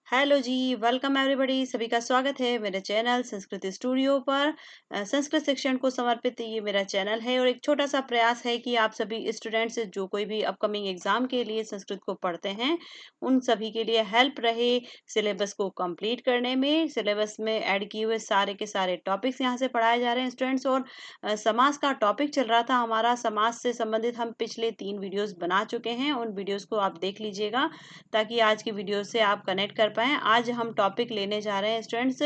Hello जी, welcome everybody. सभी का स्वागत है मेरे चैनल संस्कृत स्टूडियो पर। संस्कृत शिक्षण को समर्पित ये मेरा चैनल है और एक छोटा सा प्रयास है कि आप सभी स्टूडेंट्स जो कोई भी अपकमिंग एग्जाम के लिए संस्कृत को पढ़ते हैं, उन सभी के लिए हेल्प रहे सिलेबस को कंप्लीट करने में। सिलेबस में ऐड किए हुए सारे के सारे टॉपिक्स यहाँ से पढ़ाए जा रहे हैं स्टूडेंट्स। और समाज का टॉपिक चल रहा था हमारा, समाज से संबंधित हम पिछले 3 वीडियोस बना चुके हैं। उन वीडियोस को आप देख लीजिएगा ताकि आज की वीडियो से आप कनेक्ट कर पाएँ। आज हम टॉपिक लेने जा रहे हैं स्टूडेंट्स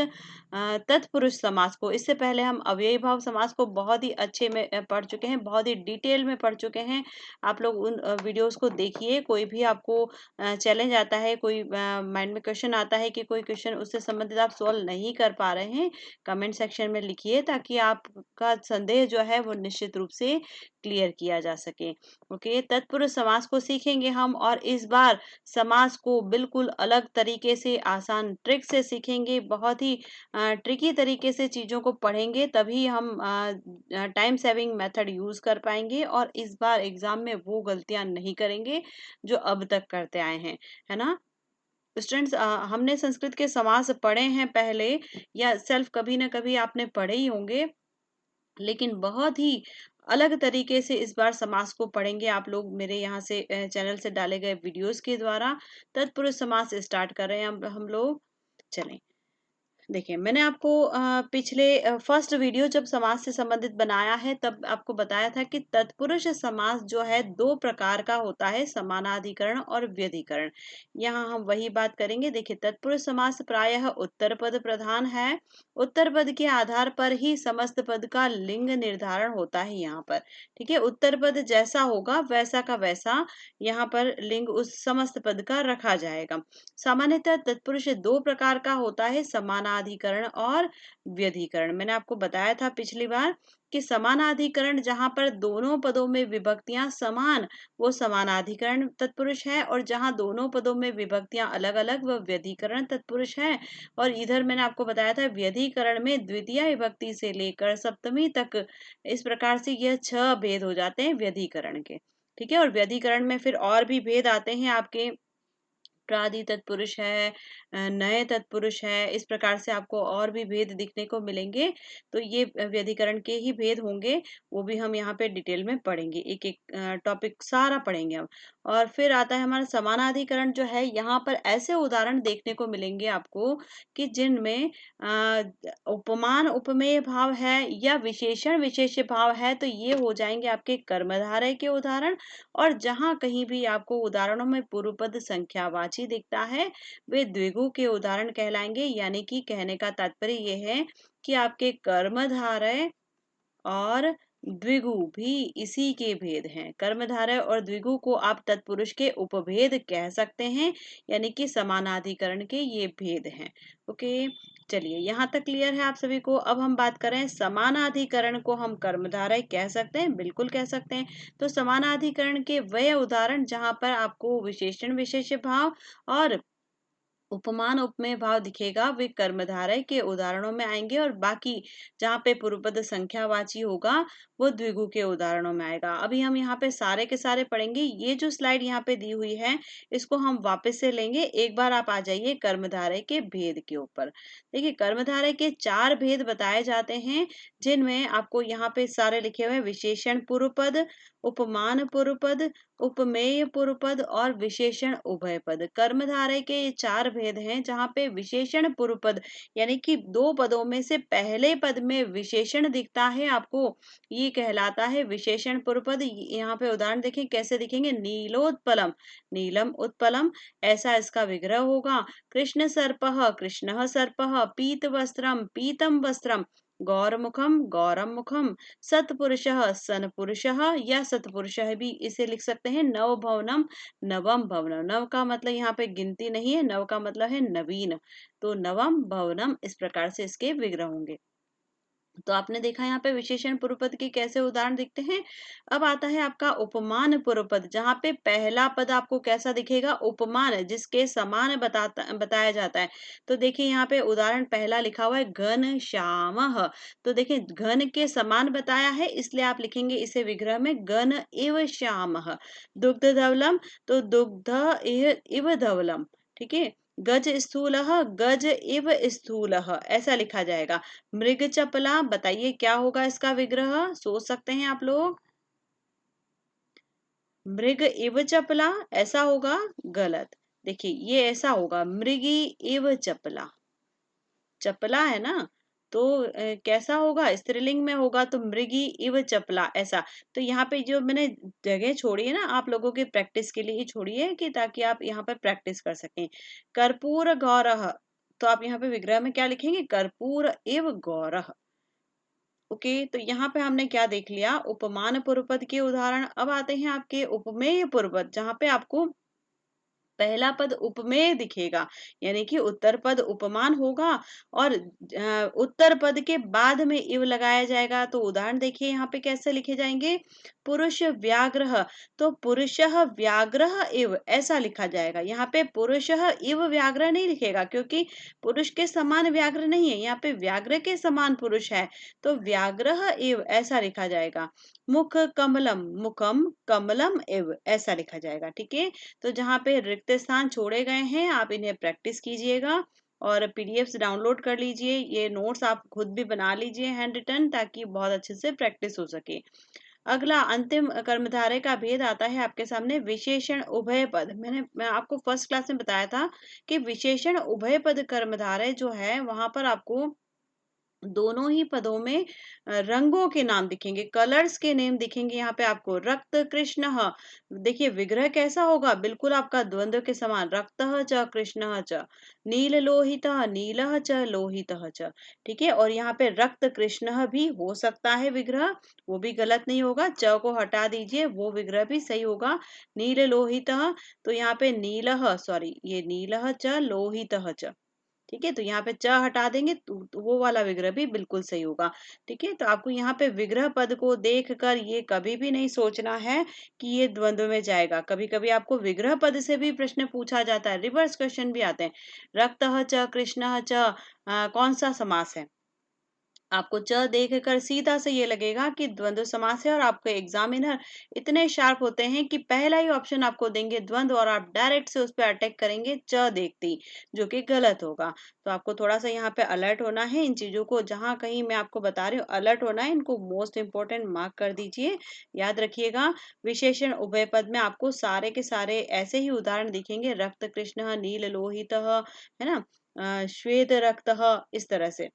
तत्पुरुष समास को। इससे पहले हम अव्ययी भाव समास को बहुत ही अच्छे में पढ़ चुके हैं, बहुत ही डिटेल में पढ़ चुके हैं। आप लोग उन वीडियोस को देखिए। कोई भी आपको चैलेंज आता है, कोई माइंड में क्वेश्चन आता है कि कोई क्वेश्चन उससे संबंधित आप सॉल्व नहीं कर पा रहे हैं, कमेंट सेक्शन में लिखिए ताकि आपका संदेह जो है वो निश्चित रूप से क्लियर किया जा सके। ओके, तत्पुरुष समास को सीखेंगे हम और इस बार समाज को बिल्कुल अलग तरीके से, आसान ट्रिक से सीखेंगे। बहुत ही ट्रिकी तरीके से चीज़ों को पढ़ेंगे, तभी हम टाइम सेविंग मेथड यूज़ कर पाएंगे और इस बार एग्जाम में वो गलतियां नहीं करेंगे जो अब तक करते आए हैं, है ना स्टूडेंट्स। हमने संस्कृत के समास पढ़े हैं पहले, या सेल्फ कभी ना कभी आपने पढ़े ही होंगे, लेकिन बहुत ही अलग तरीके से इस बार समास को पढ़ेंगे आप लोग मेरे यहाँ से चैनल से डाले गए वीडियोस के द्वारा। तत्पुरुष समास स्टार्ट कर रहे हैं हम लोग। चलें, देखिए, मैंने आपको पिछले फर्स्ट वीडियो जब समाज से संबंधित बनाया है तब आपको बताया था कि तत्पुरुष समास जो है 2 प्रकार का होता है, समानाधिकरण और व्यधिकरण। यहाँ हम वही बात करेंगे। देखिए, तत्पुरुष समास प्रायः उत्तर पद प्रधान है। उत्तर पद के आधार पर ही समस्त पद का लिंग निर्धारण होता है यहाँ पर। ठीक है, उत्तर पद जैसा होगा वैसा का वैसा यहाँ पर लिंग उस समस्त पद का रखा जाएगा। सामान्यतः तत्पुरुष 2 प्रकार का होता है, समानाधिकरण और व्यधिकरण। मैंने आपको बताया था पिछली बार कि समानाधिकरण जहां पर दोनों पदों में विभक्तियां समान, वो समानाधिकरण तत्पुरुष है, और जहां दोनों पदों में विभक्तियां अलग अलग, वह व्यधिकरण तत्पुरुष है। और इधर मैंने आपको बताया था व्यधिकरण में द्वितीय विभक्ति से लेकर सप्तमी तक, इस प्रकार से यह 6 भेद हो जाते हैं व्यधिकरण के। ठीक है, और व्यधिकरण में फिर और भी भेद आते हैं आपके, प्रादि तत्पुरुष है, नए तत्पुरुष है, इस प्रकार से आपको और भी भेद दिखने को मिलेंगे। तो ये व्यधिकरण के ही भेद होंगे, वो भी हम यहाँ पे डिटेल में पढ़ेंगे, एक एक टॉपिक सारा पढ़ेंगे हम। और फिर आता है हमारा समानाधिकरण जो है, यहाँ पर ऐसे उदाहरण देखने को मिलेंगे आपको कि जिनमें उपमान उपमेय भाव है या विशेषण विशेष्य भाव है, तो ये हो जाएंगे आपके कर्मधारय के उदाहरण। और जहां कहीं भी आपको उदाहरणों में पूर्व पद संख्यावाची दिखता है, वे द्विगु के उदाहरण कहलाएंगे। यानी कि कहने का तात्पर्य यह है कि आपके कर्मधारय और द्विगु भी इसी के भेद हैं। कर्मधारय और द्विगु को आप तत्पुरुष के उपभेद कह सकते हैं, यानी कि समानाधिकरण के ये भेद हैं। ओके, चलिए, यहाँ तक क्लियर है आप सभी को। अब हम बात करें समानाधिकरण को हम कर्मधारय कह सकते हैं, बिल्कुल कह सकते हैं। तो समानाधिकरण के वह उदाहरण जहां पर आपको विशेषण विशेष्य भाव और उपमान उपमेय भाव दिखेगा, वे कर्मधारय के उदाहरणों में आएंगे, और बाकी जहाँ पे पूर्वपद संख्यावाची होगा वो द्विगु के उदाहरणों में आएगा। अभी हम यहाँ पे सारे के सारे पढ़ेंगे। ये जो स्लाइड यहाँ पे दी हुई है, इसको हम वापस से लेंगे। एक बार आप आ जाइए कर्मधारय के भेद के ऊपर। देखिए, कर्मधारय के 4 भेद बताए जाते हैं, जिनमें आपको यहाँ पे सारे लिखे हुए हैं। विशेषण पूर्वपद, उपमान पूर्वपद, उपमेय पूर्वपद और विशेषण उभय पद। कर्मधारय के ये 4 भेद हैं, जहां पे विशेषण पूर्वपद यानी कि 2 पदों में से पहले पद में विशेषण दिखता है आपको, ये कहलाता है विशेषण पूर्वपद। यहाँ पे उदाहरण देखें कैसे दिखेंगे। नीलोत्पलम, नीलम उत्पलम, ऐसा इसका विग्रह होगा। कृष्ण सर्पः, कृष्णः सर्पः, पीत वस्त्रम, पीतम वस्त्रम, गौरमुखम, गौरम मुखम, सत्पुरुषः, सनपुरुषः, या सत्पुरुषः भी इसे लिख सकते हैं। नव भवनम, नवम भवनम। नव का मतलब यहाँ पे गिनती नहीं है, नव का मतलब है नवीन। तो नवम भवनम, इस प्रकार से इसके विग्रह होंगे। तो आपने देखा यहाँ पे विशेषण पूर्वपद के कैसे उदाहरण दिखते हैं। अब आता है आपका उपमान पूर्वपद, जहाँ पे पहला पद आपको कैसा दिखेगा, उपमान, जिसके समान बताया जाता है। तो देखिए, यहाँ पे उदाहरण पहला लिखा हुआ है घन श्यामः। तो देखिए, घन के समान बताया है, इसलिए आप लिखेंगे इसे विग्रह में घन इव श्यामः। दुग्ध धवलम, तो दुग्ध इव धवलम। ठीक है, गज स्थूलः गज इव स्थूलः ऐसा लिखा जाएगा। मृग चपला, बताइए क्या होगा इसका विग्रह, सोच सकते हैं आप लोग। मृग इव चपला ऐसा होगा, गलत। देखिए ये ऐसा होगा, मृगी इव चपला, चपला है ना, तो कैसा होगा, स्त्रीलिंग में होगा तो मृगी इव चपला ऐसा। तो यहाँ पे जो मैंने जगह छोड़ी है ना, आप लोगों की प्रैक्टिस के लिए ही छोड़ी है कि ताकि आप यहाँ पर प्रैक्टिस कर सकें। कर्पूर गौरह, तो आप यहाँ पे विग्रह में क्या लिखेंगे, कर्पूर इव गौरह। ओके, तो यहाँ पे हमने क्या देख लिया, उपमान पूर्व पद के उदाहरण। अब आते हैं आपके उपमेय पूर्व पद, जहाँ पे आपको पहला पद उपमेय दिखेगा, यानी कि उत्तर पद उपमान होगा और उत्तर पद के बाद में इव लगाया जाएगा। तो उदाहरण देखिए यहाँ पे कैसे लिखे जाएंगे, पुरुष व्याघ्र, तो पुरुषः व्याघ्र इव ऐसा लिखा जाएगा। यहाँ पे पुरुषः इव व्याघ्र नहीं लिखेगा, क्योंकि पुरुष के समान व्याघ्र नहीं है, यहाँ पे व्याघ्र के समान पुरुष है, तो व्याघ्र इव ऐसा लिखा जाएगा। मुख कमलम, मुखम कमलम इव ऐसा लिखा जाएगा। ठीक है, तो जहाँ पे रिक्त स्थान छोड़े गए हैं आप इन्हें प्रैक्टिस कीजिएगा और पीडीएफ्स डाउनलोड कर लीजिए, ये नोट्स आप खुद भी बना लीजिए हैंड रिटन, ताकि बहुत अच्छे से प्रैक्टिस हो सके। अगला अंतिम कर्मधारय का भेद आता है आपके सामने, विशेषण उभय पद। मैं आपको फर्स्ट क्लास में बताया था कि विशेषण उभय पद कर्मधारय जो है वहां पर आपको दोनों ही पदों में रंगों के नाम दिखेंगे, कलर्स के नेम दिखेंगे। यहाँ पे आपको रक्त कृष्ण, देखिए विग्रह कैसा होगा, बिल्कुल आपका द्वंद्व के समान, रक्त च कृष्ण च, नील लोहित नील च लोहित च। ठीक है, और यहाँ पे रक्त कृष्ण भी हो सकता है विग्रह, वो भी गलत नहीं होगा, च को हटा दीजिए, वो विग्रह भी सही होगा। नील लोहित, तो यहाँ पे नील, सॉरी ये नील च लोहित च। ठीक है, तो यहाँ पे च हटा देंगे तो वो वाला विग्रह भी बिल्कुल सही होगा। ठीक है, तो आपको यहाँ पे विग्रह पद को देखकर ये कभी भी नहीं सोचना है कि ये द्वंद्व में जाएगा। कभी कभी आपको विग्रह पद से भी प्रश्न पूछा जाता है, रिवर्स क्वेश्चन भी आते हैं। रक्त च कृष्ण च कौन सा समास है, आपको च देखकर सीधा से ये लगेगा कि द्वंद्व समास है, और आपके एग्जामिनर इतने शार्प होते हैं कि पहला ही ऑप्शन आपको देंगे द्वंद्व, और आप डायरेक्ट से उस पर अटैक करेंगे च देखते ही, जो कि गलत होगा। तो आपको थोड़ा सा यहाँ पे अलर्ट होना है इन चीजों को, जहां कहीं मैं आपको बता रही हूँ अलर्ट होना है, इनको मोस्ट इंपॉर्टेंट मार्क कर दीजिए, याद रखिएगा। विशेषण उभय पद में आपको सारे के सारे ऐसे ही उदाहरण दिखेंगे, रक्त कृष्ण, नील लोहित, है ना, श्वेत रक्त, इस तरह से।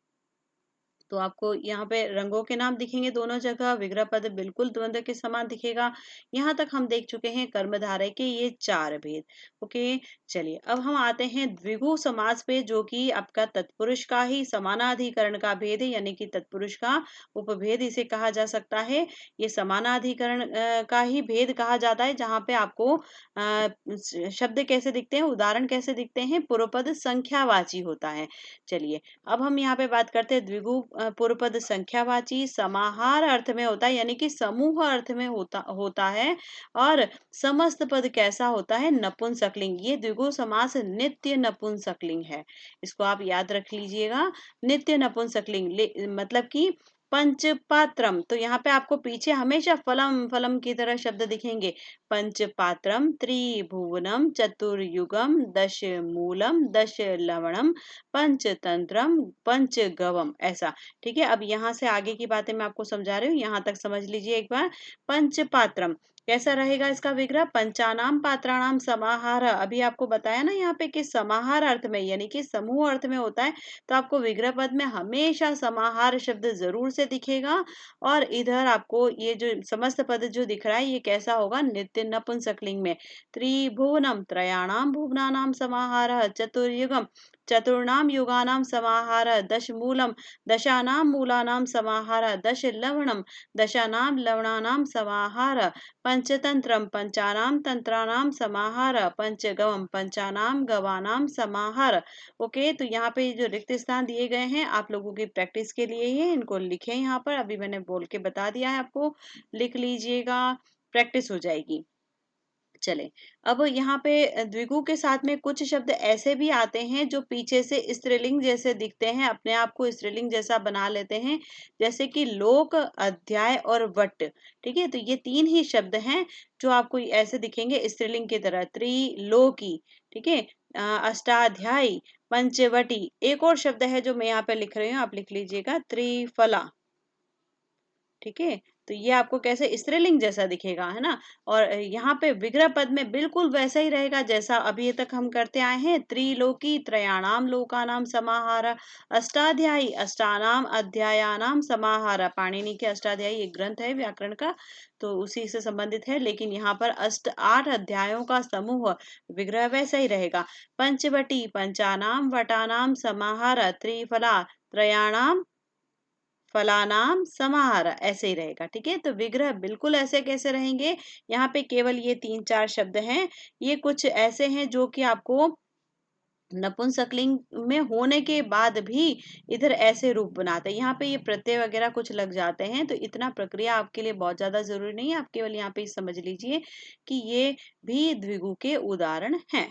तो आपको यहाँ पे रंगों के नाम दिखेंगे दोनों जगह, विग्रह पद बिल्कुल द्वंद्व के समान दिखेगा। यहाँ तक हम देख चुके हैं कर्मधारय के ये चार भेद। ओके, चलिए अब हम आते हैं द्विगु समास पे, जो कि आपका तत्पुरुष का ही समानाधिकरण का भेद है, यानी कि तत्पुरुष का उपभेद इसे कहा जा सकता है। ये समानाधिकरण का ही भेद कहा जाता है, जहाँ पे आपको शब्द कैसे दिखते हैं, उदाहरण कैसे दिखते हैं, पूर्व पद संख्यावाची होता है। चलिए अब हम यहाँ पे बात करते हैं द्विगु पूर्व पद संख्यावाची, समाहार अर्थ में होता है, यानी कि समूह अर्थ में होता होता है। और समस्त पद कैसा होता है, नपुंसकलिंग। ये द्विगु समास नित्य नपुंसकलिंग है, इसको आप याद रख लीजिएगा। नित्य नपुंसकलिंग मतलब कि पंचपात्रम, तो यहाँ पे आपको पीछे हमेशा फलम फलम की तरह शब्द दिखेंगे। पंचपात्रम, त्रिभुवनम, चतुर्युगम, दश मूलम, दश लवणम, पंचतंत्रम, पंचगवम ऐसा। ठीक है, अब यहाँ से आगे की बातें मैं आपको समझा रही हूँ, यहाँ तक समझ लीजिए एक बार। पंचपात्रम कैसा रहेगा इसका विग्रह, पंचानाम पात्राणाम समाहार। अभी आपको बताया ना यहाँ पे कि समाहार अर्थ में, यानी कि समूह अर्थ में होता है, तो आपको विग्रह पद में हमेशा समाहार शब्द जरूर से दिखेगा। और इधर आपको ये जो समस्त पद जो दिख रहा है ये कैसा होगा, नित्य नपुंसकलिंग में। त्रिभुवनम, त्रयाणाम भुवनानाम समाहार, चतुर्युगम, चतुर्णाम युगानाम समाहार, दश मूलम, दशानां मूलानां समाहार, दश लवणम, दशानां लवणानां समाहार, पंचतंत्रम, पंचानां तंत्राणां समाहार, पंचगवम, पंचानां गवानां समाहार। ओके, तो यहाँ पे जो रिक्त स्थान दिए गए हैं आप लोगों की प्रैक्टिस के लिए ही है, इनको लिखें यहाँ पर, अभी मैंने बोल के बता दिया है आपको, लिख लीजिएगा, प्रैक्टिस हो जाएगी। चले अब यहाँ पे द्विगु के साथ में कुछ शब्द ऐसे भी आते हैं जो पीछे से स्त्रीलिंग जैसे दिखते हैं, अपने आप को स्त्रीलिंग जैसा बना लेते हैं, जैसे कि लोक, अध्याय और वट। ठीक है, तो ये तीन ही शब्द हैं जो आपको ऐसे दिखेंगे स्त्रीलिंग की तरह, त्रिलोकी। ठीक है, अष्टाध्यायी, पंचवटी। एक और शब्द है जो मैं यहाँ पे लिख रही हूँ, आप लिख लीजिएगा, त्रिफला। ठीक है, तो ये आपको कैसे स्त्रीलिंग जैसा दिखेगा, है ना। और यहाँ पे विग्रह पद में बिल्कुल वैसा ही रहेगा जैसा अभी तक हम करते आए हैं। त्रिलोकी, त्रयाणाम लोकानाम समाहार, अष्टाध्यायी, अष्टानाम अध्यायानाम समाहार। पाणिनि के अष्टाध्यायी एक ग्रंथ है व्याकरण का, तो उसी से संबंधित है, लेकिन यहाँ पर 8 अध्यायों का समूह विग्रह वैसा ही रहेगा। पंचवटी, पंचानाम वटानाम समाहार, त्रिफला, त्रयाणाम फलानाम समाहार, ऐसे ही रहेगा। ठीक है, तो विग्रह बिल्कुल ऐसे कैसे रहेंगे, यहाँ पे केवल ये 3-4 शब्द हैं। ये कुछ ऐसे हैं जो कि आपको नपुंसकलिंग में होने के बाद भी इधर ऐसे रूप बनाते हैं। यहाँ पे ये प्रत्यय वगैरह कुछ लग जाते हैं, तो इतना प्रक्रिया आपके लिए बहुत ज्यादा जरूरी नहीं है। आप केवल यहाँ पे समझ लीजिए कि ये भी द्विगु के उदाहरण हैं।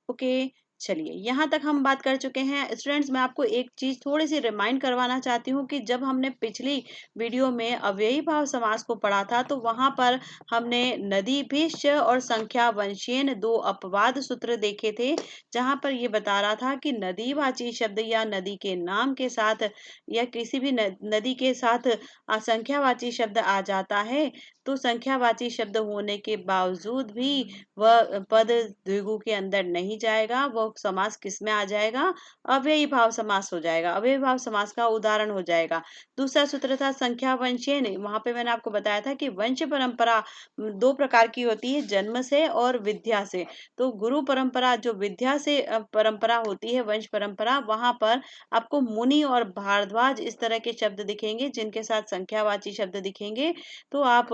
ओके, चलिए यहाँ तक हम बात कर चुके हैं। स्टूडेंट्स, मैं आपको एक चीज थोड़ी सी रिमाइंड करवाना चाहती हूँ कि जब हमने पिछली वीडियो में अव्ययी भाव समास को पढ़ा था, तो वहां पर हमने नदी भिष्ट और संख्या वंशीयन 2 अपवाद सूत्र देखे थे, जहां पर ये बता रहा था कि नदीवाची शब्द या नदी के नाम के साथ या किसी भी नदी के साथ असंख्यावाची शब्द आ जाता है, तो संख्यावाची शब्द होने के बावजूद भी वह पद द्विगु के अंदर नहीं जाएगा। वह समास किस में आ जाएगा, अव्ययी भाव समास हो जाएगा, अव्ययी भाव समास का उदाहरण हो जाएगा। दूसरा सूत्र था संख्या वंशीय। वहां पे मैंने आपको बताया था कि वंश परंपरा 2 प्रकार की होती है, जन्म से और विद्या से। तो गुरु परंपरा जो विद्या से परंपरा होती है, वंश परंपरा, वहां पर आपको मुनि और भारद्वाज इस तरह के शब्द दिखेंगे जिनके साथ संख्यावाची शब्द दिखेंगे, तो आप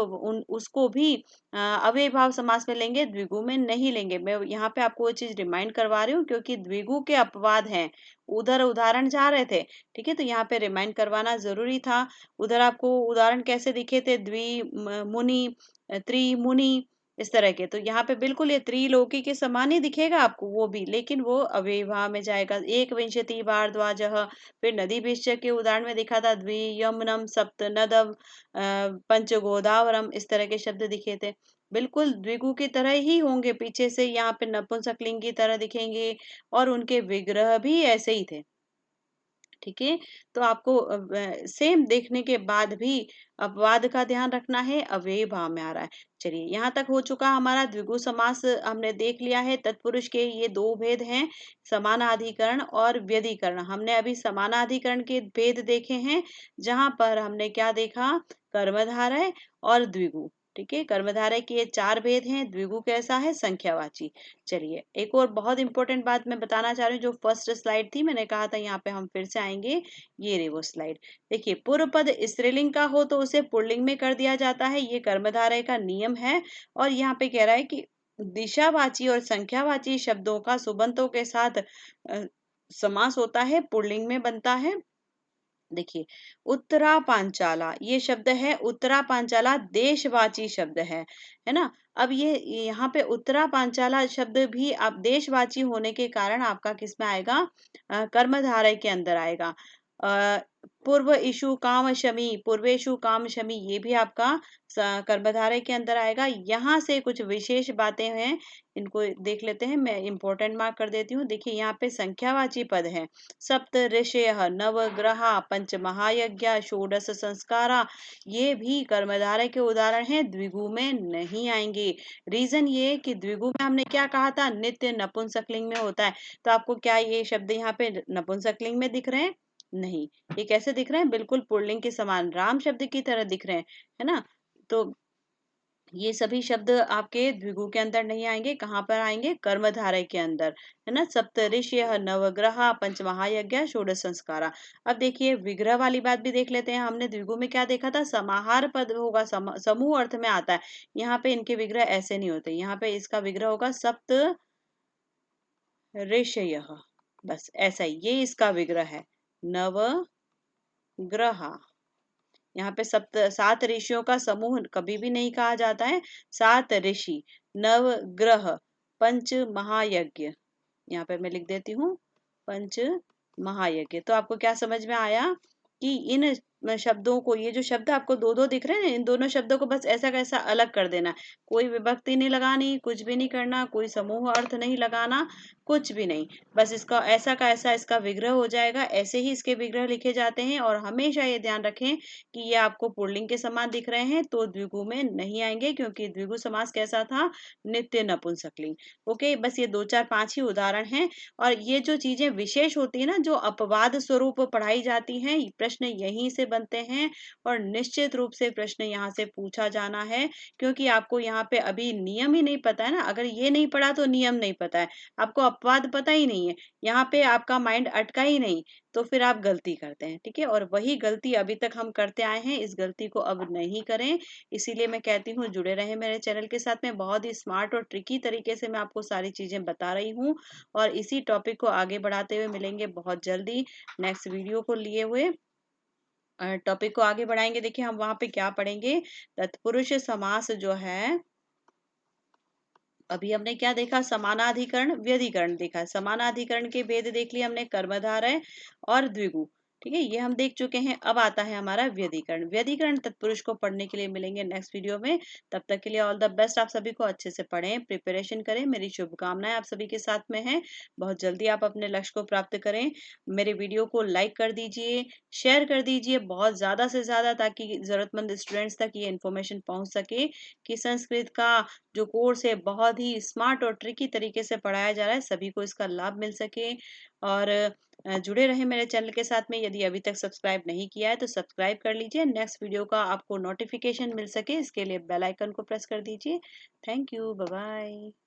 उसको भी अव्ययी भाव समास में लेंगे, द्विगु में नहीं लेंगे। मैं यहाँ पे आपको वो चीज रिमाइंड करवा रही हूँ क्योंकि द्विगु के अपवाद हैं, उधर उदाहरण जा रहे थे। ठीक है, तो यहाँ पे रिमाइंड करवाना जरूरी था। उधर आपको उदाहरण कैसे दिखे थे, मुनि, त्रिमुनि, इस तरह के। तो यहाँ पे बिल्कुल ये त्रिलोकी के समान ही दिखेगा आपको वो भी, लेकिन वो अव्ययीभाव में जाएगा। एक विंशति भारद्वाज, फिर नदी विषय के उदाहरण में दिखा था द्वि यमुनम सप्त नदम, पंच गोदावरम, इस तरह के शब्द दिखे थे। बिल्कुल द्विगु की तरह ही होंगे, पीछे से यहाँ पे नपुंसकलिंग की तरह दिखेंगे, और उनके विग्रह भी ऐसे ही थे। ठीक है, तो आपको सेम देखने के बाद भी अपवाद का ध्यान रखना है, अव्ययी भाव में आ रहा है। चलिए, यहाँ तक हो चुका हमारा द्विगु समास, हमने देख लिया है। तत्पुरुष के ये 2 भेद हैं, समानाधिकरण और व्यधिकरण। हमने अभी समानाधिकरण के भेद देखे हैं, जहां पर हमने क्या देखा, कर्मधारय और द्विगु। ठीक है, कर्मधारय के ये 4 भेद हैं, द्विगु कैसा है, संख्यावाची। चलिए, एक और बहुत इंपॉर्टेंट बात मैं बताना चाह रही हूँ, जो फर्स्ट स्लाइड थी, मैंने कहा था यहाँ पे हम फिर से आएंगे, ये रही वो स्लाइड। देखिए, पूर्व पद स्त्रीलिंग का हो तो उसे पुल्लिंग में कर दिया जाता है, ये कर्मधारय का नियम है। और यहाँ पे कह रहा है कि दिशावाची और संख्यावाची शब्दों का सुबंतों के साथ समास होता है, पुल्लिंग में बनता है। देखिए, उत्तरा पांचाला ये शब्द है, उत्तरा पांचाला देशवाची शब्द है ना। अब ये यहाँ पे उत्तरा पांचाला शब्द भी आप देशवाची होने के कारण आपका किस में आएगा, कर्मधारय के अंदर आएगा। अ, पूर्व इशु काम शमी, पूर्वेशु काम शमी, ये भी आपका कर्मधारय के अंदर आएगा। यहाँ से कुछ विशेष बातें हैं, इनको देख लेते हैं, मैं इंपॉर्टेंट मार्क कर देती हूँ। देखिए, यहाँ पे संख्यावाची पद है, सप्त ऋषय, नवग्रहा, पंच महायज्ञ, षोडश संस्कारा, ये भी कर्मधारय के उदाहरण हैं, द्विगु में नहीं आएंगे। रीजन ये कि द्विगु में हमने क्या कहा था, नित्य नपुंसकलिंग में होता है। तो आपको क्या ये शब्द यहाँ पे नपुंसकलिंग में दिख रहे हैं, नहीं। ये कैसे दिख रहे हैं, बिल्कुल पुल्लिंग के समान, राम शब्द की तरह दिख रहे हैं, है ना। तो ये सभी शब्द आपके द्विगु के अंदर नहीं आएंगे, कहाँ पर आएंगे, कर्मधारय के अंदर, है ना। सप्तऋषि, नवग्रह, पंचमहायज्ञ, षोडश संस्कारा। अब देखिए, विग्रह वाली बात भी देख लेते हैं। हमने द्विगु में क्या देखा था, समाहार पद होगा, समूह अर्थ में आता है। यहाँ पे इनके विग्रह ऐसे नहीं होते, यहाँ पे इसका विग्रह होगा सप्त ऋषय, बस ऐसा ही, ये इसका विग्रह है, नवग्रह। यहाँ पे 7 ऋषियों का समूह कभी भी नहीं कहा जाता है, 7 ऋषि, नवग्रह, पंच महायज्ञ। यहाँ पे मैं लिख देती हूँ पंच महायज्ञ। तो आपको क्या समझ में आया कि इन शब्दों को, ये जो शब्द आपको दो दो दिख रहे हैं ना, इन दोनों शब्दों को बस ऐसा कैसा अलग कर देना है। कोई विभक्ति नहीं लगानी, कुछ भी नहीं करना, कोई समूह अर्थ नहीं लगाना, कुछ भी नहीं। बस इसका ऐसा का ऐसा इसका विग्रह हो जाएगा। ऐसे ही इसके विग्रह लिखे जाते हैं। और हमेशा ये ध्यान रखें कि ये आपको पुल्लिंग के समान दिख रहे हैं तो द्विगु में नहीं आएंगे, क्योंकि द्विगु समास कैसा था, नित्य नपुंसकलिंग। ओके, बस ये 2 4 5 ही उदाहरण हैं। और ये जो चीजें विशेष होती है ना, जो अपवाद स्वरूप पढ़ाई जाती हैं, प्रश्न यहीं से बनते हैं। और निश्चित रूप से प्रश्न यहाँ से पूछा जाना है, क्योंकि आपको यहाँ पे अभी नियम ही नहीं पता है ना। अगर ये नहीं पढ़ा तो नियम नहीं पता है, आपको अपवाद पता ही नहीं है, यहाँ पे आपका माइंड अटका ही नहीं, तो फिर आप गलती करते हैं। ठीक है, और वही गलती अभी तक हम करते आए हैं, इस गलती को अब नहीं करें। इसीलिए मैं कहती हूँ जुड़े रहें मेरे चैनल के साथ में। बहुत ही स्मार्ट और ट्रिकी तरीके से मैं आपको सारी चीजें बता रही हूँ। और इसी टॉपिक को आगे बढ़ाते हुए मिलेंगे बहुत जल्दी नेक्स्ट वीडियो को लिए हुए। टॉपिक को आगे बढ़ाएंगे। देखिए हम वहां पे क्या पढ़ेंगे, तत्पुरुष समास जो है, अभी हमने क्या देखा, समानाधिकरण व्यधिकरण देखा। समानाधिकरण के भेद देख लिए हमने, कर्मधारय और द्विगु। ठीक है, ये हम देख चुके हैं। अब आता है हमारा व्यधिकरण। व्यधिकरण तत्पुरुष को पढ़ने के लिए मिलेंगे नेक्स्ट वीडियो में। तब तक के लिए ऑल द बेस्ट। आप सभी को अच्छे से पढ़ें, प्रिपरेशन करें। मेरी शुभकामनाएं आप सभी के साथ में है। बहुत जल्दी आप अपने लक्ष्य को प्राप्त करें। मेरे वीडियो को लाइक कर दीजिए, शेयर कर दीजिए बहुत ज्यादा से ज्यादा, ताकि जरूरतमंद स्टूडेंट्स तक ये इन्फॉर्मेशन पहुंच सके कि संस्कृत का जो कोर्स है बहुत ही स्मार्ट और ट्रिकी तरीके से पढ़ाया जा रहा है, सभी को इसका लाभ मिल सके। और जुड़े रहे मेरे चैनल के साथ में। यदि अभी तक सब्सक्राइब नहीं किया है तो सब्सक्राइब कर लीजिए, नेक्स्ट वीडियो का आपको नोटिफिकेशन मिल सके, इसके लिए बेल आइकन को प्रेस कर दीजिए। Thank you, bye bye.